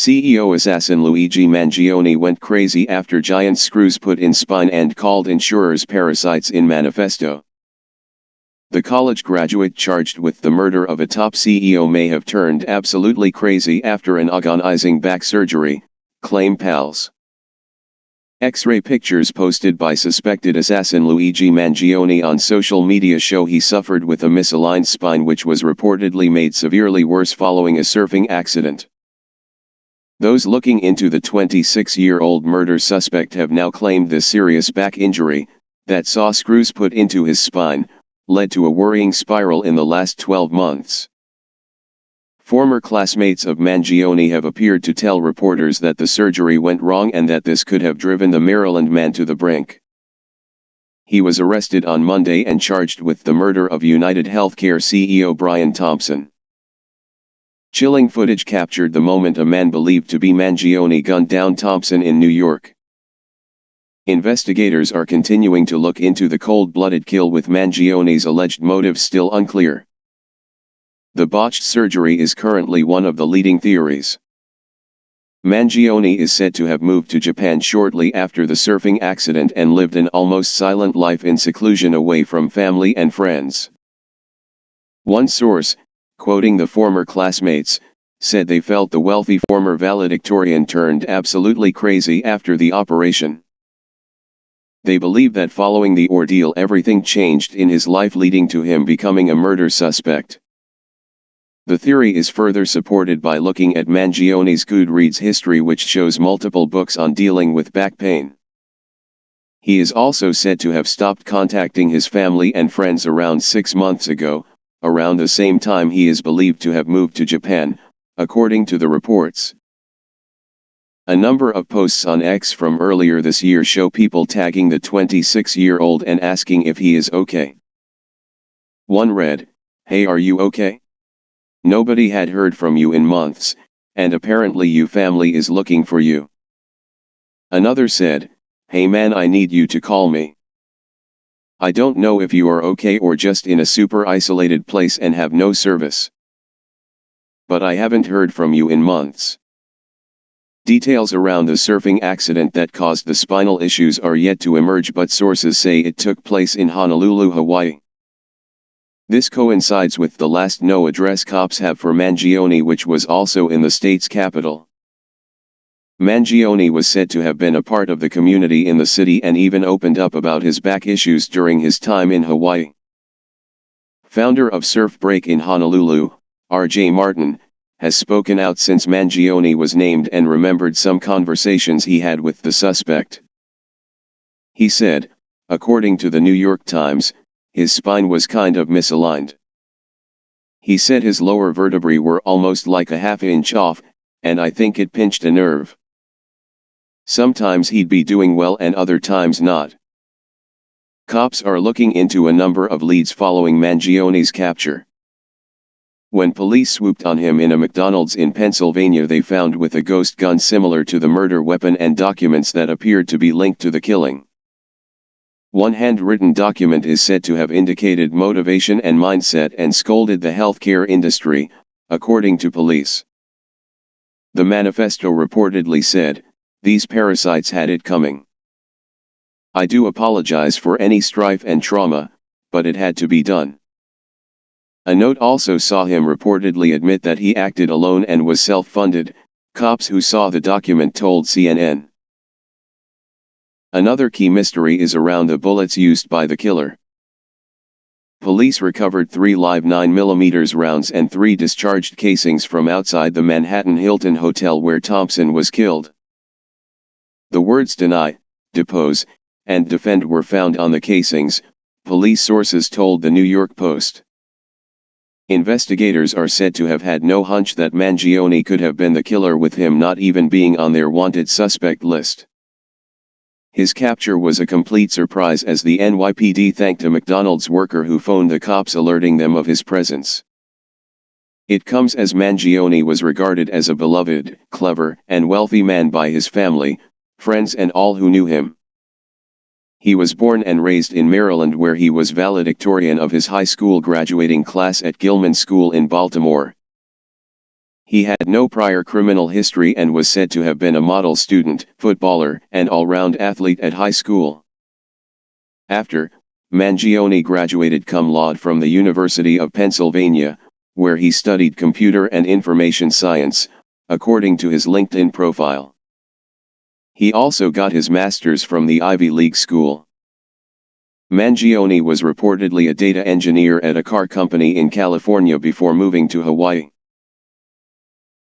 CEO assassin Luigi Mangione went crazy after giant screws put in spine and called insurers parasites in manifesto. The college graduate charged with the murder of a top CEO may have turned absolutely crazy after an agonizing back surgery, claim pals. X-ray pictures posted by suspected assassin Luigi Mangione on social media show he suffered with a misaligned spine which was reportedly made severely worse following a surfing accident. Those looking into the 26-year-old murder suspect have now claimed the serious back injury, that saw screws put into his spine, led to a worrying spiral in the last 12 months. Former classmates of Mangione have appeared to tell reporters that the surgery went wrong and that this could have driven the Maryland man to the brink. He was arrested on Monday and charged with the murder of United Healthcare CEO Brian Thompson. Chilling footage captured the moment a man believed to be Mangione gunned down Thompson in New York. Investigators are continuing to look into the cold-blooded kill with Mangione's alleged motives still unclear. The botched surgery is currently one of the leading theories. Mangione is said to have moved to Japan shortly after the surfing accident and lived an almost silent life in seclusion away from family and friends. One source, quoting the former classmates, said they felt the wealthy former valedictorian turned absolutely crazy after the operation. They believe that following the ordeal everything changed in his life, leading to him becoming a murder suspect. The theory is further supported by looking at Mangione's Goodreads history, which shows multiple books on dealing with back pain. He is also said to have stopped contacting his family and friends around 6 months ago, around the same time he is believed to have moved to Japan, according to the reports. A number of posts on X from earlier this year show people tagging the 26-year-old and asking if he is okay. One read, "Hey, are you okay? Nobody had heard from you in months, and apparently your family is looking for you." Another said, "Hey man, I need you to call me. I don't know if you are okay or just in a super isolated place and have no service. But I haven't heard from you in months." Details around the surfing accident that caused the spinal issues are yet to emerge, but sources say it took place in Honolulu, Hawaii. This coincides with the last no address cops have for Mangione, which was also in the state's capital. Mangione was said to have been a part of the community in the city and even opened up about his back issues during his time in Hawaii. Founder of Surf Break in Honolulu, R.J. Martin, has spoken out since Mangione was named and remembered some conversations he had with the suspect. He said, according to the New York Times, his spine was kind of misaligned. He said his lower vertebrae were almost like a half-inch off, and I think it pinched a nerve. Sometimes he'd be doing well and other times not. Cops are looking into a number of leads following Mangione's capture. When police swooped on him in a McDonald's in Pennsylvania, they found with a ghost gun similar to the murder weapon and documents that appeared to be linked to the killing. One handwritten document is said to have indicated motivation and mindset and scolded the healthcare industry, according to police. The manifesto reportedly said, "These parasites had it coming. I do apologize for any strife and trauma, but it had to be done." A note also saw him reportedly admit that he acted alone and was self-funded, cops who saw the document told CNN. Another key mystery is around the bullets used by the killer. Police recovered 3 live 9mm rounds and 3 discharged casings from outside the Manhattan Hilton Hotel where Thompson was killed. The words deny, depose, and defend were found on the casings, police sources told the New York Post. Investigators are said to have had no hunch that Mangione could have been the killer, with him not even being on their wanted suspect list. His capture was a complete surprise, as the NYPD thanked a McDonald's worker who phoned the cops alerting them of his presence. It comes as Mangione was regarded as a beloved, clever, and wealthy man by his family, friends and all who knew him. He was born and raised in Maryland, where he was valedictorian of his high school graduating class at Gilman School in Baltimore. He had no prior criminal history and was said to have been a model student, footballer, and all-round athlete at high school. After, Mangione graduated cum laude from the University of Pennsylvania, where he studied computer and information science, according to his LinkedIn profile. He also got his master's from the Ivy League school. Mangione was reportedly a data engineer at a car company in California before moving to Hawaii.